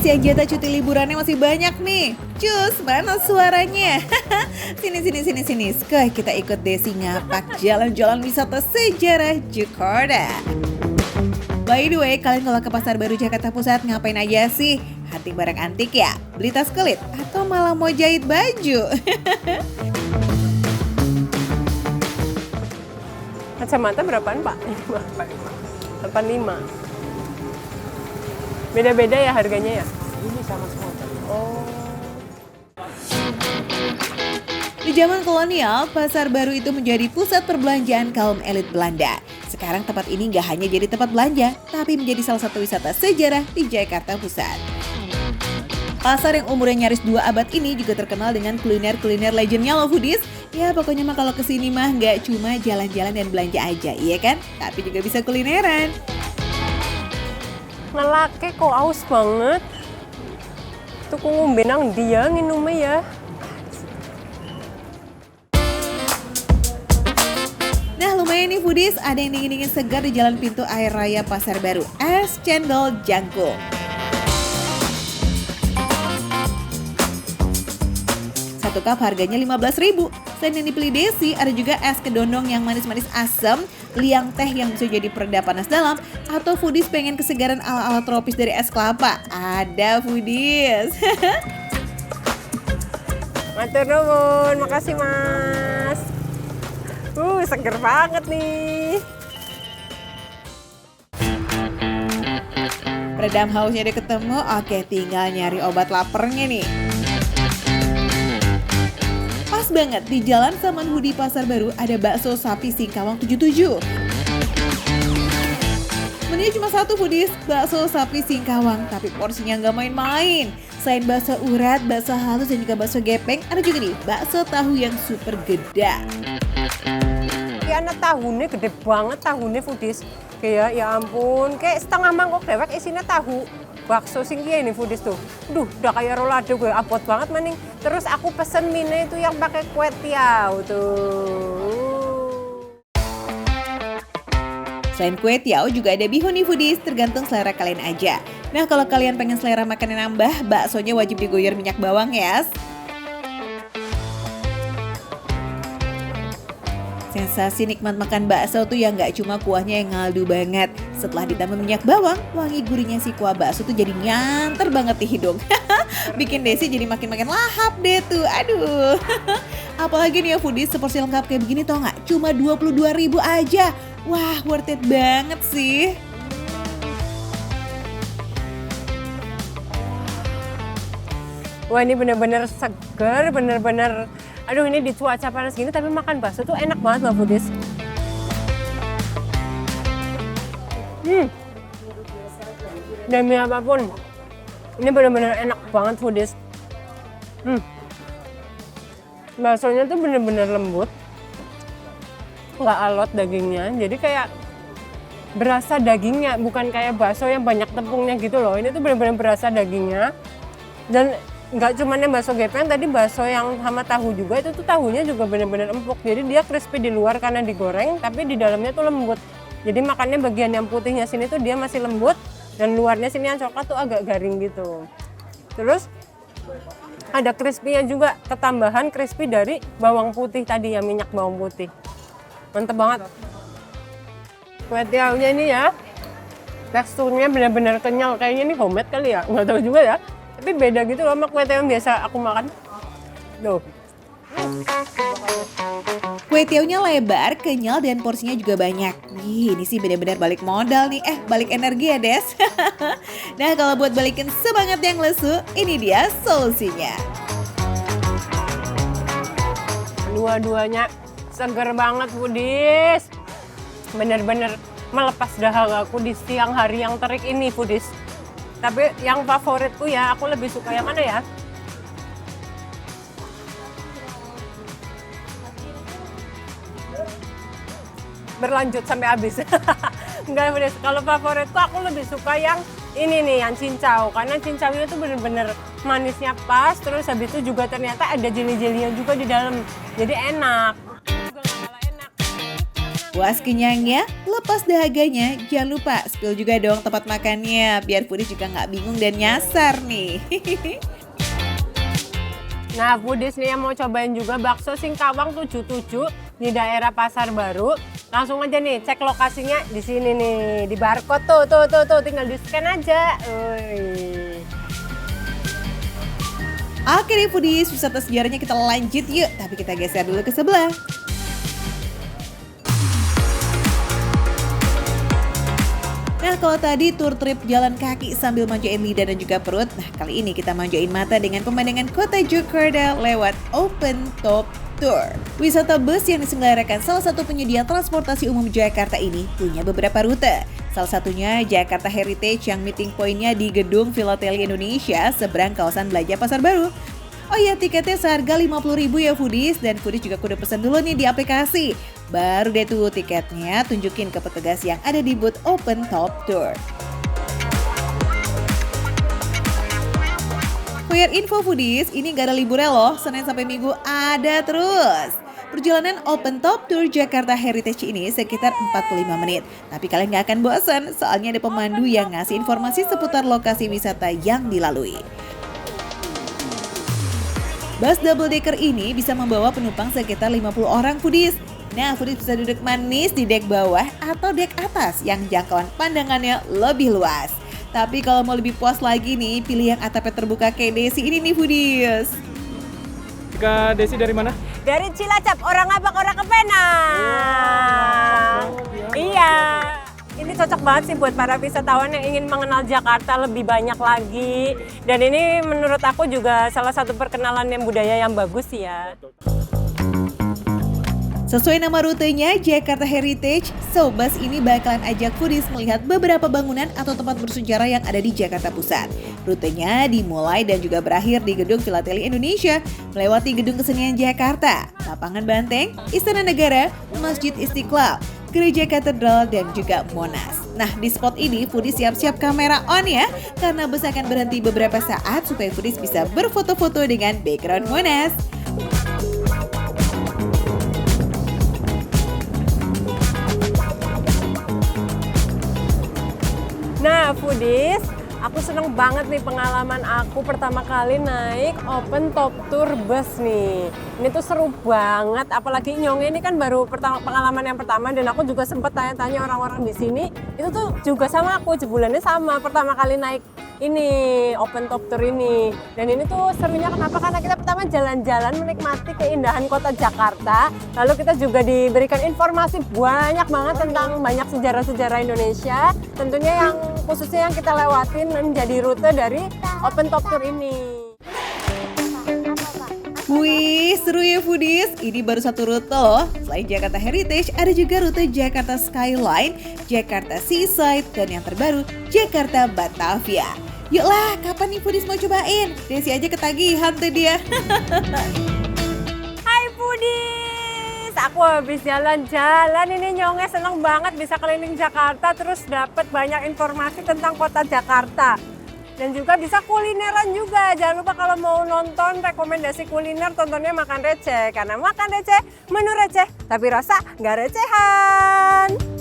yang jatah cuti liburannya masih banyak nih. Cus, mana suaranya? Sini. Skuy, kita ikut Desi ngapak jalan-jalan wisata sejarah Jakarta. By the way, kalian kalau ke Pasar Baru Jakarta Pusat ngapain aja sih? Hunting barang antik ya? Beli tas kulit? Atau malah mau jahit baju? Kacamata berapaan, Pak? 85. Beda-beda ya harganya ya? Ini sama semua. Oh. Di zaman kolonial, Pasar Baru itu menjadi pusat perbelanjaan kaum elit Belanda. Sekarang tempat ini nggak hanya jadi tempat belanja, tapi menjadi salah satu wisata sejarah di Jakarta Pusat. Pasar yang umurnya nyaris 2 abad ini juga terkenal dengan kuliner-kuliner legendnya loh foodies. Ya pokoknya mah kalau kesini mah nggak cuma jalan-jalan dan belanja aja, iya kan? Tapi juga bisa kulineran. Ngelake kok aus banget. Tuh kok ngombe nang dia nginumnya ya. Nah lumayan nih foodies, ada yang dingin-dingin segar di Jalan Pintu Air Raya Pasar Baru. Es cendol jangkung. Satu cup harganya 15.000. Selain yang dipilih Desi, ada juga es kedondong yang manis-manis asam, liang teh yang bisa jadi pereda panas dalam, atau foodies pengen kesegaran ala-ala tropis dari es kelapa. Ada foodies. Matur nuwun, makasih Mas. Seger banget nih. Redam hausnya udah ketemu, oke tinggal nyari obat lapernya nih. Pas banget di Jalan Samanhudi Pasar Baru ada bakso sapi Singkawang 77. Menunya cuma satu foodies, bakso sapi Singkawang, tapi porsinya nggak main-main. Selain bakso urat, bakso halus dan juga bakso gepeng, ada juga nih bakso tahu yang super gede. Ya anak tahunnya gede banget tahunnya foodies. Kayak ya ampun, kayak setengah mangkok dewek isinya tahu. Bakso sing ini foodies tuh. Duh, udah kayak rolado gue, abot banget maning. Terus aku pesen mie itu yang pakai kue tiaw tuh. Selain kue tiaw juga ada bihun nih foodies, tergantung selera kalian aja. Nah kalau kalian pengen selera makanan nambah, baksonya wajib digoyor minyak bawang ya. Sensasi nikmat makan bakso tuh ya nggak cuma kuahnya yang ngaldu banget. Setelah ditambah minyak bawang, wangi gurihnya si kuah bakso tuh jadi nyanter banget di hidung. Bikin Desi jadi makin-makin lahap deh tuh, aduh. Apalagi nih ya foodies, seporsi lengkap kayak begini tau nggak? Cuma 22.000 aja. Wah worth it banget sih. Wah ini bener-bener seger, bener-bener. Aduh ini di cuaca panas gini tapi makan bakso tuh enak banget loh foodies. Demi apapun, ini bener-bener enak banget foodies. Baksonya tuh bener-bener lembut, nggak alot dagingnya, jadi kayak berasa dagingnya, bukan kayak bakso yang banyak tepungnya gitu loh. Ini tuh bener-bener berasa dagingnya. Dan nggak cuma yang bakso gepeng, tadi bakso yang sama tahu juga, itu tuh tahunya juga bener-bener empuk. Jadi dia crispy di luar karena digoreng, tapi di dalamnya tuh lembut. Jadi makannya bagian yang putihnya sini tuh dia masih lembut, dan luarnya sini yang coklat tuh agak garing gitu. Terus ada crispy-nya juga, ketambahan crispy dari bawang putih tadi ya, minyak bawang putih. Mantep banget. Kue tiawnya ini ya, teksturnya bener-bener kenyal, kayaknya ini homemade kali ya, nggak tahu juga ya. Tapi beda gitu loh sama kue tiaw yang biasa aku makan. Loh. Kue tiawnya lebar, kenyal, dan porsinya juga banyak. Wih, ini sih benar-benar balik modal nih. Balik energi ya, Des. Nah, kalau buat balikin semangat yang lesu, ini dia solusinya. Dua-duanya seger banget, foodies. Bener-bener melepas dahaga aku di siang hari yang terik ini, foodies. Tapi yang favoritku ya, aku lebih suka yang mana ya? Berlanjut sampai habis. Enggak, kalau favoritku aku lebih suka yang ini nih, yang cincau. Karena cincaunya tuh bener-bener manisnya pas, terus habis itu juga ternyata ada jeli-jelinya juga di dalam. Jadi enak. Juga nggak kalah enak. Puas kenyangnya, lepas dahaganya, jangan lupa spill juga dong tempat makannya biar foodies juga nggak bingung dan nyasar nih. Nah, foodies nih yang mau cobain juga bakso Singkawang 77 di daerah Pasar Baru. Langsung aja nih cek lokasinya di sini nih, di barcode tuh, tinggal di scan aja. Oke deh foodies, wisata sejarahnya kita lanjut yuk, tapi kita geser dulu ke sebelah. Nah kalau tadi tour trip jalan kaki sambil manjain lidah dan juga perut, nah kali ini kita manjain mata dengan pemandangan kota Jakarta lewat Open Top Tour. Wisata bus yang diselenggarakan salah satu penyedia transportasi umum Jakarta ini punya beberapa rute. Salah satunya Jakarta Heritage yang meeting point-nya di gedung Philately Indonesia seberang kawasan belanja Pasar Baru. Oh iya, tiketnya seharga 50.000 ya foodies, dan foodies juga kudu pesen dulu nih di aplikasi. Baru deh tuh tiketnya tunjukin ke petugas yang ada di booth Open Top Tour. For your info foodies, ini gak ada liburnya loh, Senin sampai Minggu ada terus. Perjalanan Open Top Tour Jakarta Heritage ini sekitar 45 menit. Tapi kalian gak akan bosan, soalnya ada pemandu yang ngasih informasi seputar lokasi wisata yang dilalui. Bus double decker ini bisa membawa penumpang sekitar 50 orang foodies. Nah, foodies bisa duduk manis di dek bawah atau dek atas yang jangkauan pandangannya lebih luas. Tapi kalau mau lebih puas lagi nih, pilih yang atapnya terbuka kayak Desi ini nih foodies. Kak Desi dari mana? Dari Cilacap, orang Abak, orang Kepenang. Iya. Ini cocok banget sih buat para wisatawan yang ingin mengenal Jakarta lebih banyak lagi. Dan ini menurut aku juga salah satu perkenalan yang budaya yang bagus sih ya. Sesuai nama rutenya Jakarta Heritage, so bus ini bakalan ajak foodies melihat beberapa bangunan atau tempat bersejarah yang ada di Jakarta Pusat. Rutenya dimulai dan juga berakhir di Gedung Philately Indonesia, melewati Gedung Kesenian Jakarta, Lapangan Banteng, Istana Negara, Masjid Istiqlal, Gereja Katedral, dan juga Monas. Nah, di spot ini foodies siap-siap kamera on ya, karena bus akan berhenti beberapa saat supaya foodies bisa berfoto-foto dengan background Monas. Nah, foodies, aku seneng banget nih pengalaman aku pertama kali naik Open Top Tour bus nih. Ini tuh seru banget, apalagi Nyongnya ini kan baru pengalaman yang pertama, dan aku juga sempat tanya-tanya orang-orang di sini. Itu tuh juga sama aku, jebulannya sama pertama kali naik ini Open Top Tour ini. Dan ini tuh serunya kenapa? Karena kita pertama jalan-jalan menikmati keindahan kota Jakarta. Lalu kita juga diberikan informasi banyak banget tentang banyak sejarah-sejarah Indonesia. Tentunya yang khususnya yang kita lewatin menjadi rute dari Open Top Tour ini. Wih, seru ya foodies. Ini baru satu rute loh. Selain Jakarta Heritage, ada juga rute Jakarta Skyline, Jakarta Seaside, dan yang terbaru, Jakarta Batavia. Yuklah, kapan nih foodies mau cobain? Desi aja ketagihan tuh dia. Hai foodies, aku habis jalan-jalan ini Nyongnya seneng banget bisa keliling Jakarta, terus dapat banyak informasi tentang kota Jakarta. Dan juga bisa kulineran juga. Jangan lupa kalau mau nonton rekomendasi kuliner, tontonnya Makan Receh. Karena Makan Receh, menu receh, tapi rasa nggak recehan.